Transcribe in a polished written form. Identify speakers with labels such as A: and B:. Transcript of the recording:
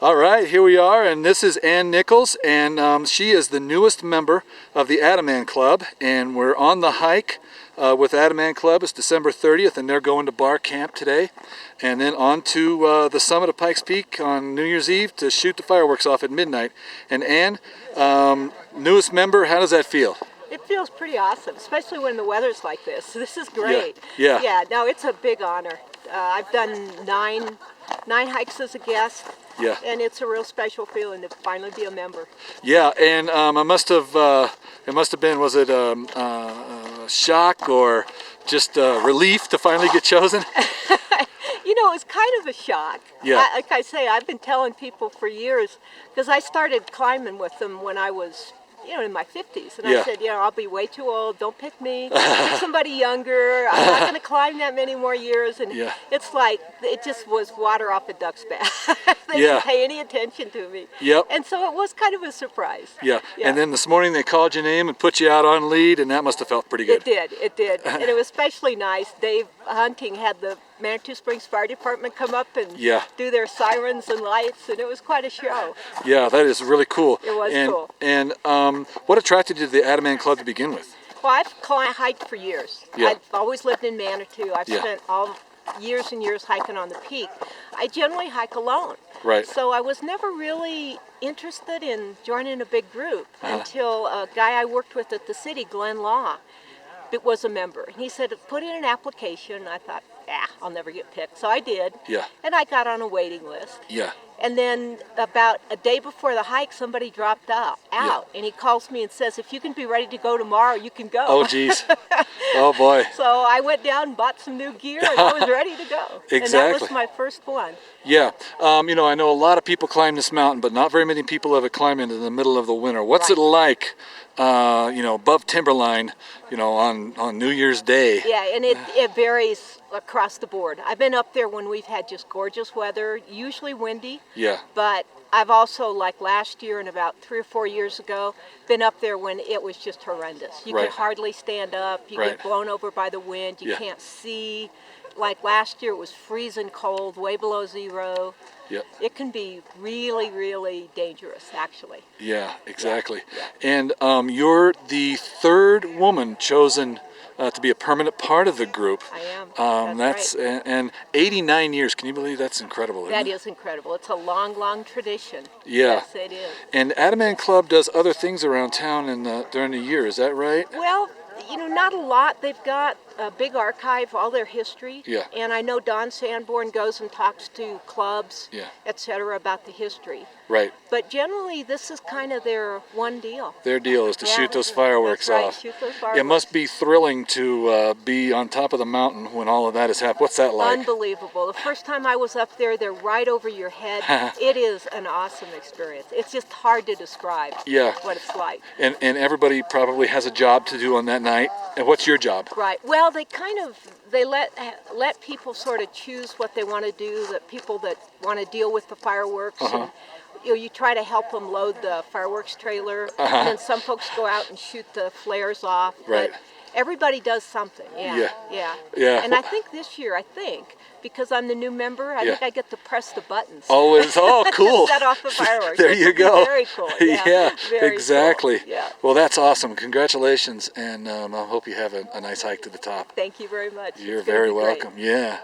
A: All right, here we are, and this is Ann Nichols, and she is the newest member of the AdAmAn Club, and we're on the hike with AdAmAn Club. It's December 30th, and they're going to Barr Camp today, and then on to the summit of Pikes Peak on New Year's Eve to shoot the fireworks off at midnight. And Ann, newest member, how does that feel?
B: It feels pretty awesome, especially when the weather's like this. This is great.
A: Yeah.
B: Yeah, no, it's a big honor. I've done nine hikes as a guest.
A: Yeah.
B: And it's a real special feeling to finally be a member.
A: Yeah, and it must have been, was it a shock or just relief to finally get chosen?
B: You know, it was kind of a shock.
A: Yeah.
B: Like I say, I've been telling people for years, because I started climbing with them when I was, in my 50s. And
A: Yeah.
B: I said, I'll be way too old. Don't pick me. Pick somebody younger. I'm not going to climb that many more years. And
A: Yeah.
B: it's like, it just was water off a duck's back. They
A: Yeah.
B: didn't pay any attention to me.
A: Yep.
B: And so it was kind of a surprise.
A: Yeah. And then this morning they called your name and put you out on lead, and that must have felt pretty good.
B: It did. And it was especially nice. Dave Hunting had the Manitou Springs Fire Department come up and do their sirens and lights, and it was quite a show.
A: Yeah, that is really cool.
B: It was cool.
A: And what attracted you to the AdAmAn Club to begin with?
B: Well, I've hiked for years.
A: Yeah.
B: I've always lived in Manitou. I've spent all years and years hiking on the peak. I generally hike alone.
A: Right.
B: So I was never really interested in joining a big group until a guy I worked with at the city, Glenn Law, was a member. And he said, put in an application. I thought, I'll never get picked. So I did.
A: Yeah.
B: And I got on a waiting list.
A: Yeah.
B: And then about a day before the hike, somebody dropped out. And he calls me and says, if you can be ready to go tomorrow, you can go.
A: Oh, geez. Oh, boy.
B: So I went down and bought some new gear, and I was ready to go.
A: Exactly.
B: And that was my first one.
A: Yeah. I know a lot of people climb this mountain, but not very many people ever climb it in the middle of the winter. What's it like, above timberline, on New Year's Day?
B: Yeah, and it varies across the board. I've been up there when we've had just gorgeous weather, usually windy.
A: Yeah.
B: But I've also, like last year and about 3 or 4 years ago, been up there when it was just horrendous. You could hardly stand up. You get blown over by the wind. You can't see. Like last year, it was freezing cold, way below zero.
A: Yep.
B: It can be really, really dangerous, actually.
A: Yeah, exactly.
B: Yeah.
A: And you're the third woman chosen to be a permanent part of the group.
B: I am. That's right.
A: And 89 years. Can you believe that's incredible?
B: That is incredible. It's a long, long tradition.
A: Yeah.
B: Yes, it is.
A: And AdAmAn Club does other things around town during the year. Is that right?
B: Well, not a lot. They've got a big archive, all their history.
A: Yeah.
B: And I know Don Sanborn goes and talks to clubs, etc., about the history.
A: Right.
B: But generally, this is kind of their one deal.
A: Their deal is to shoot those fireworks off.
B: Shoot those fireworks.
A: It must be thrilling to be on top of the mountain when all of that is happening. What's that like?
B: Unbelievable. The first time I was up there, they're right over your head. It is an awesome experience. It's just hard to describe what it's like.
A: And everybody probably has a job to do on that night. And what's your job?
B: Right. Well, they let people sort of choose what they want to do. That people that want to deal with the fireworks. And, you try to help them load the fireworks trailer, and then some folks go out and shoot the flares off.
A: Right.
B: But everybody does something. Yeah. And I think this year, because I'm the new member, I think I get to press the buttons.
A: Oh, cool.
B: To set off the fireworks.
A: There you go.
B: Very cool.
A: Yeah,
B: very
A: exactly.
B: Cool. Yeah.
A: Well, that's awesome. Congratulations, and I hope you have a nice hike to the top.
B: Thank you very much.
A: You're very welcome. Yeah.